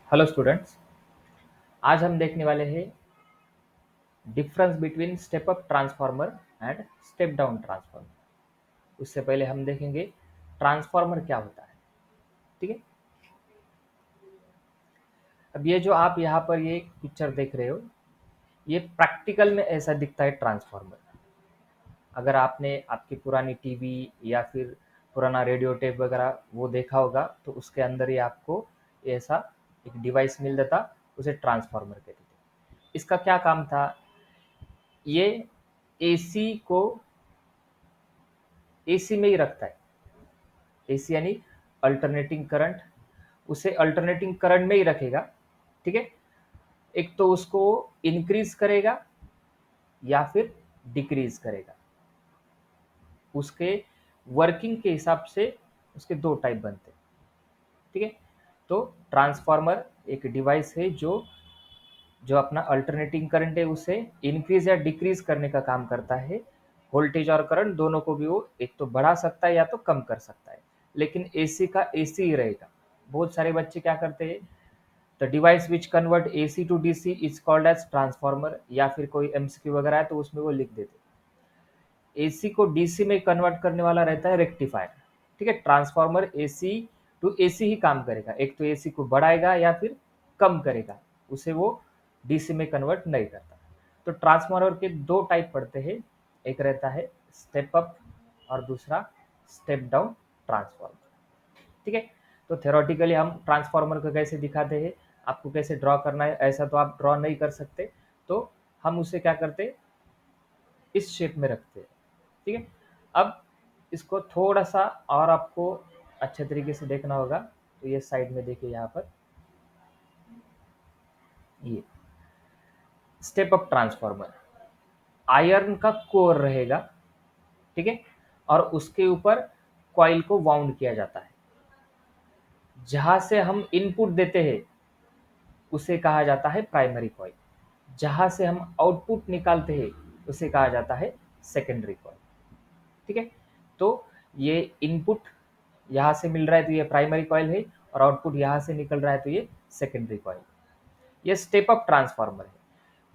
Hello students. आज हम देखने वाले हैं difference between step up transformer and step down transformer. उससे पहले हम देखेंगे ट्रांसफार्मर क्या होता है। ठीक है। अब ये जो आप यहाँ पर ये पिक्चर देख रहे हो, ये प्रैक्टिकल में ऐसा दिखता है ट्रांसफार्मर। अगर आपने आपकी पुरानी टीवी या फिर पुराना रेडियो टेप वगैरह वो देखा होगा तो उसके अंदर ही आपको ऐसा एक डिवाइस मिल जाता, उसे ट्रांसफार्मर कहते थे। इसका क्या काम था? ये एसी को एसी में ही रखता है। एसी यानी अल्टरनेटिंग करंट, उसे अल्टरनेटिंग करंट में ही रखेगा। ठीक है। एक तो उसको इंक्रीज करेगा या फिर डिक्रीज करेगा। उसके वर्किंग के हिसाब से उसके दो टाइप बनते हैं। ठीक है। तो ट्रांसफार्मर एक डिवाइस है जो जो अपना अल्टरनेटिंग करंट है उसे इंक्रीज या डिक्रीज करने का काम करता है। वोल्टेज और करंट दोनों को भी वो एक तो बढ़ा सकता है या तो कम कर सकता है, लेकिन एसी का एसी ही रहेगा। बहुत सारे बच्चे क्या करते हैं, the device which convert AC to DC is called as transformer, या फिर कोई एमसीक्यू वगैरह है तो उसमें वो लिख देते हैं। एसी को डीसी में कन्वर्ट करने वाला रहता है रेक्टिफायर। ठीक है। ट्रांसफार्मर एसी टू एसी ही काम करेगा, एक तो एसी को बढ़ाएगा या फिर कम करेगा, उसे वो डीसी में कन्वर्ट नहीं करता। तो ट्रांसफार्मर के दो टाइप पड़ते हैं, एक रहता है स्टेप अप और दूसरा स्टेप डाउन ट्रांसफार्मर। ठीक है। तो थ्योरेटिकली हम ट्रांसफार्मर को कैसे दिखाते हैं, आपको कैसे ड्रॉ करना है ऐसा तो आप ड्रॉ नहीं कर सकते, तो हम उसे क्या करते, इस शेप में रखते हैं। ठीक है। अब इसको थोड़ा सा और आपको अच्छे तरीके से देखना होगा, तो ये साइड में देखिए, यहाँ पर ये स्टेप अप ट्रांसफार्मर आयरन का कोर रहेगा। ठीक है। और उसके ऊपर कॉइल को वाउंड किया जाता है। जहां से हम इनपुट देते हैं उसे कहा जाता है प्राइमरी कॉइल। जहां से हम आउटपुट निकालते हैं उसे कहा जाता है सेकेंडरी कॉइल। ठीक है। तो ये इनपुट यहाँ से मिल रहा है तो ये प्राइमरी कॉइल है, और आउटपुट यहाँ से निकल रहा है तो ये सेकेंडरी कॉइल। ये स्टेप अप ट्रांसफार्मर है।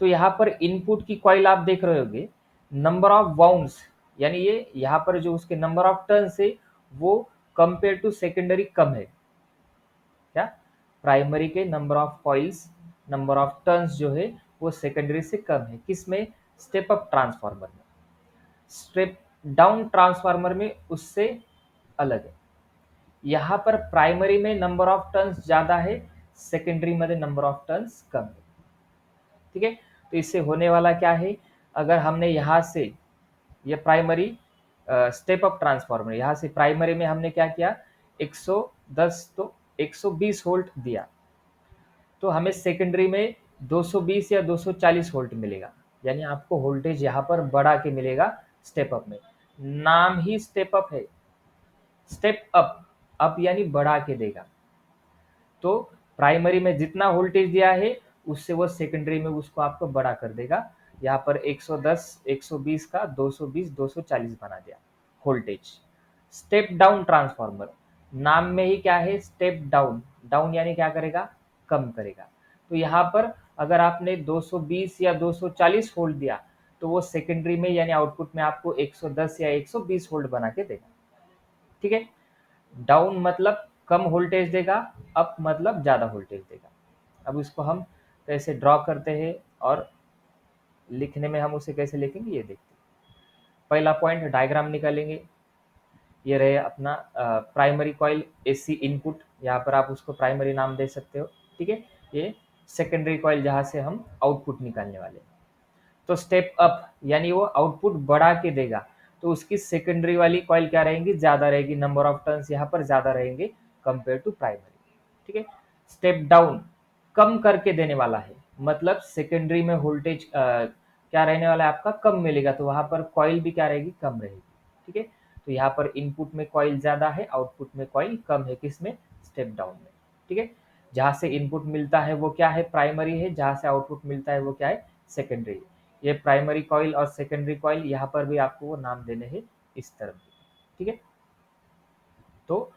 तो यहाँ पर इनपुट की कॉइल आप देख रहे होगे, नंबर ऑफ वाउंड्स, यानी ये यहाँ पर जो उसके नंबर ऑफ टर्न्स है वो कंपेयर टू सेकेंडरी कम है। क्या? प्राइमरी के number of coils, number of turns जो है वो सेकेंडरी से कम है। किसमें? स्टेप अप ट्रांसफार्मर में। स्टेप डाउन ट्रांसफार्मर में उससे अलग है। यहाँ पर प्राइमरी में नंबर ऑफ टर्न्स ज्यादा है, सेकेंडरी में नंबर ऑफ टर्न्स कम है। ठीक है। तो इससे होने वाला क्या है, अगर हमने यहाँ से ये प्राइमरी स्टेप अप ट्रांसफार्मर, यहाँ से प्राइमरी में हमने क्या किया, 110 तो 120 वोल्ट दिया, तो हमें सेकेंडरी में 220 या 240 वोल्ट मिलेगा। यानी आपको वोल्टेज यहाँ पर बढ़ा के मिलेगा स्टेप अप में। नाम ही स्टेप अप है। स्टेप अप, अप यानी बढ़ा के देगा। तो प्राइमरी में जितना वोल्टेज दिया है उससे वो सेकेंडरी में उसको आपको बड़ा कर देगा। यहाँ पर 110 120 का 220 240 बना दिया वोल्टेज। स्टेप डाउन ट्रांसफार्मर, नाम में ही क्या है, स्टेप डाउन। डाउन यानी क्या करेगा, कम करेगा। तो यहाँ पर अगर आपने 220 या 240 वोल्ट दिया तो वो सेकेंडरी में यानी आउटपुट में आपको 110 या 120 वोल्ट बना के देगा। ठीक है। डाउन मतलब कम वोल्टेज देगा, अप मतलब ज़्यादा वोल्टेज देगा। अब इसको हम कैसे ड्रॉ करते हैं और लिखने में हम उसे कैसे लिखेंगे ये देखते हैं। पहला पॉइंट, डायग्राम निकालेंगे। ये रहे अपना प्राइमरी कॉइल एसी इनपुट, यहाँ पर आप उसको प्राइमरी नाम दे सकते हो। ठीक है। ये सेकेंडरी कॉइल जहाँ से हम आउटपुट निकालने वाले हैं। तो स्टेप अप यानी वो आउटपुट बढ़ा के देगा, तो उसकी सेकेंडरी वाली कॉइल क्या रहेंगी, ज्यादा रहेगी, नंबर ऑफ टर्न्स यहाँ पर ज्यादा रहेंगे कंपेयर टू प्राइमरी। ठीक है। स्टेप डाउन कम करके देने वाला है, मतलब सेकेंडरी में वोल्टेज क्या रहने वाला है आपका, कम मिलेगा, तो वहां पर कॉइल भी क्या रहेगी, कम रहेगी। ठीक है। तो यहाँ पर इनपुट में कॉइल ज्यादा है, आउटपुट में कॉइल कम है, किसमें, स्टेप डाउन में। ठीक है। जहां से इनपुट मिलता है वो क्या है, प्राइमरी है, जहां से आउटपुट मिलता है वो क्या है, सेकेंडरी। ये प्राइमरी कॉइल और सेकेंडरी कॉइल यहाँ पर भी आपको वो नाम देने हैं इस तरफ। ठीक है। तो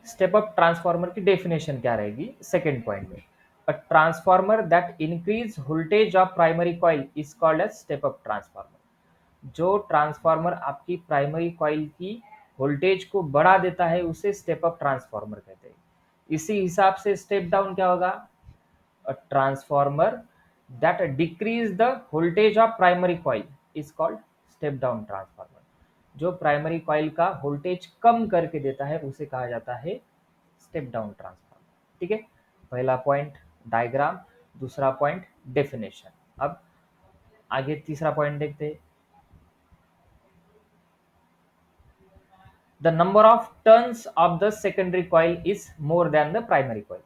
स्टेप अप ट्रांसफार्मर की डेफिनेशन क्या रहेगी सेकेंड पॉइंट में, a transformer that increase voltage of primary coil is called as step up transformer. जो ट्रांसफार्मर आपकी प्राइमरी कॉइल की वोल्टेज को बढ़ा देता है उसे स्टेप अप ट्रांसफार्मर कहते हैं। इसी हिसाब से स्टेप डाउन क्या होगा, a transformer that decrease the voltage of primary coil is called step down transformer. जो प्राइमरी कॉइल का वोल्टेज कम करके देता है उसे कहा जाता है स्टेप डाउन ट्रांसफार्मर। ठीक है, पहला पॉइंट डायग्राम, दूसरा पॉइंट डेफिनेशन। अब आगे तीसरा पॉइंट देखते हैं। The number of turns of the secondary coil is more than the primary coil.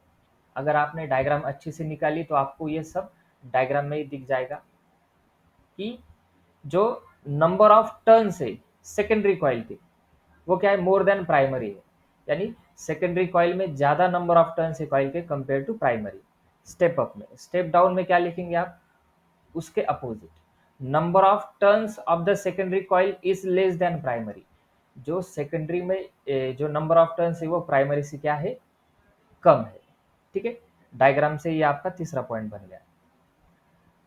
अगर आपने डायग्राम अच्छे से निकाली तो आपको ये सब डायग्राम में ही दिख जाएगा कि जो नंबर ऑफ टर्न्स है सेकेंडरी कॉइल के वो क्या है, मोर देन प्राइमरी है। यानी सेकेंडरी कॉइल में ज्यादा नंबर ऑफ टर्न्स है कॉइल के compare to primary. Step up में, स्टेप डाउन में क्या लिखेंगे आप, उसके अपोजिट, number of turns of the secondary coil is less than primary. जो सेकेंडरी में जो नंबर ऑफ टर्न्स है वो प्राइमरी से क्या है, कम है। ठीक है, डायग्राम से ये आपका तीसरा पॉइंट बन गया।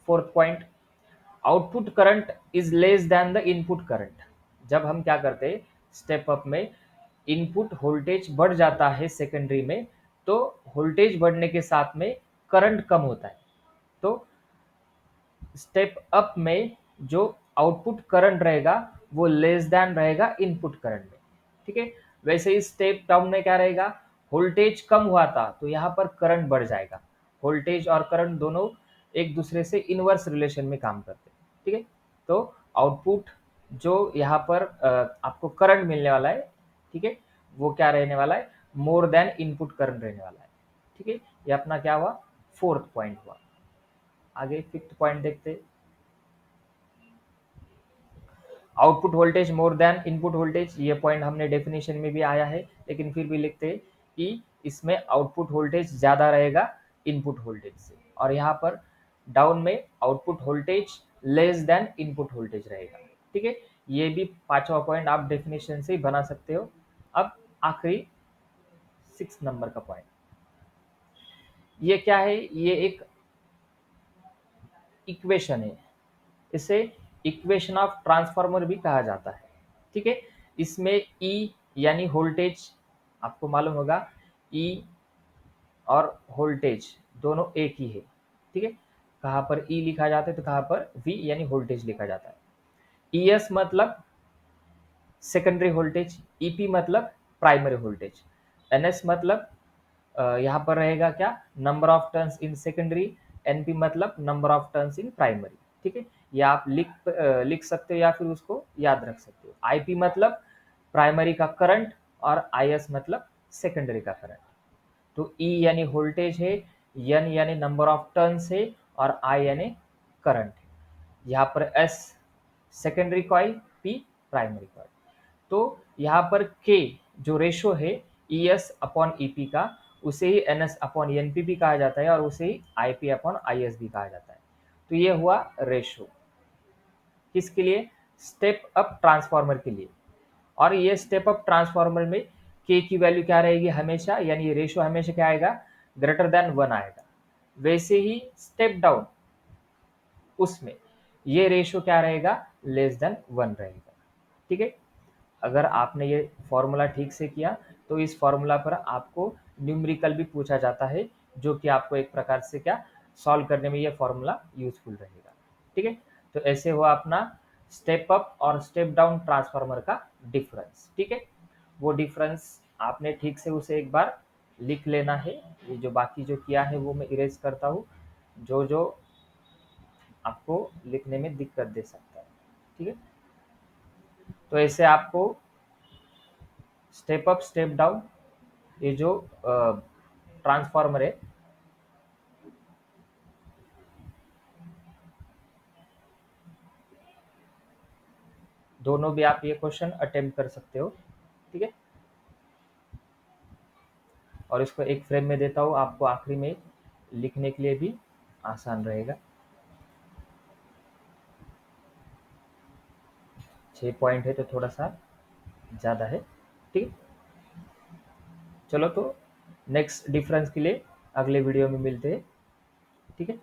Fourth point, output current is less then the input current. जब हम क्या करते हैं स्टेप अप में, इनपुट वोल्टेज बढ़ जाता है सेकेंडरी में, तो वोल्टेज बढ़ने के साथ में करंट कम होता है। तो स्टेप अप में जो आउटपुट करंट रहेगा वो लेस देन रहेगा इनपुट करंट में। ठीक है, वैसे ही स्टेप डाउन में क्या रहेगा, वोल्टेज कम हुआ था तो यहाँ पर करंट बढ़ जाएगा। वोल्टेज और करंट दोनों एक दूसरे से इनवर्स रिलेशन में काम करते हैं। ठीक है, तो आउटपुट जो यहाँ पर आपको करंट मिलने वाला है, ठीक है, वो क्या रहने वाला है, मोर देन इनपुट करंट रहने वाला है। ठीक है, ये अपना क्या हुआ, फोर्थ पॉइंट हुआ। आगे फिफ्थ पॉइंट देखते हैं। Output voltage more than input voltage, ये पॉइंट हमने डेफिनेशन में भी आया है, लेकिन फिर भी लिखते हैं कि इसमें आउटपुट वोल्टेज ज्यादा रहेगा इनपुट वोल्टेज से, और यहाँ पर डाउन में output voltage less than input voltage रहेगा। ठीक है, ये भी पांचवा पॉइंट आप डेफिनेशन से ही बना सकते हो। अब आखिरी 6 नंबर का पॉइंट, ये क्या है, ये एक इक्वेशन है, इसे इक्वेशन ऑफ ट्रांसफार्मर भी कहा जाता है। ठीक है, इसमें ई यानी वोल्टेज, आपको मालूम होगा ई और वोल्टेज दोनों एक ही है। ठीक है, कहाँ पर ई लिखा जाता है तो कहाँ पर वी यानी वोल्टेज लिखा जाता है। ई एस मतलब सेकेंडरी वोल्टेज, ईपी मतलब प्राइमरी वोल्टेज, एनएस मतलब यहाँ पर रहेगा क्या, number of turns in secondary, NP मतलब number of turns in primary. ठीक है, या आप लिख सकते हो या फिर उसको याद रख सकते हो। आईपी मतलब प्राइमरी का करंट और आईएस मतलब सेकेंडरी का करंट। तो ई यानी वोल्टेज है, एन यानी नंबर ऑफ टर्न्स है, और आई यानी करंट है। यहाँ पर S secondary coil, P primary coil. तो यहाँ पर के जो रेशो है E S upon E P का, उसे ही N S upon N P भी कहा जाता है, और उसे ही I P upon I S भी कहा जाता है। तो ये हुआ रेशो किसके लिए, स्टेप अप ट्रांसफार्मर के लिए। और ये स्टेप अप ट्रांसफार्मर में के की वैल्यू क्या रहेगी हमेशा, यानी ये रेशो हमेशा क्या आएगा, ग्रेटर देन 1 आएगा। वैसे ही स्टेप डाउन, उसमें ये रेशो क्या रहेगा, लेस देन 1 रहेगा। ठीक है, अगर आपने ये फॉर्मूला ठीक से किया तो इस फॉर्मूला पर आपको न्यूमेरिकल भी पूछा जाता है, जो कि आपको एक प्रकार से क्या सॉल्व करने में ये फॉर्मूला यूजफुल रहेगा। ठीक है, तो ऐसे हुआ अपना स्टेप अप और स्टेप डाउन ट्रांसफार्मर का डिफरेंस। ठीक है, वो डिफरेंस आपने ठीक से उसे एक बार लिख लेना है। ये जो बाकी जो किया है वो मैं इरेज करता हूँ, जो जो आपको लिखने में दिक्कत दे सकता है। ठीक है, तो ऐसे आपको स्टेप अप स्टेप डाउन, ये जो ट्रांसफार्मर है, दोनों भी आप ये क्वेश्चन अटेम्प्ट कर सकते हो। ठीक है, और इसको एक फ्रेम में देता हूँ आपको, आखिरी में लिखने के लिए भी आसान रहेगा। 6 पॉइंट है तो थोड़ा सा ज़्यादा है। ठीक है, चलो तो नेक्स्ट डिफरेंस के लिए अगले वीडियो में मिलते हैं, ठीक है।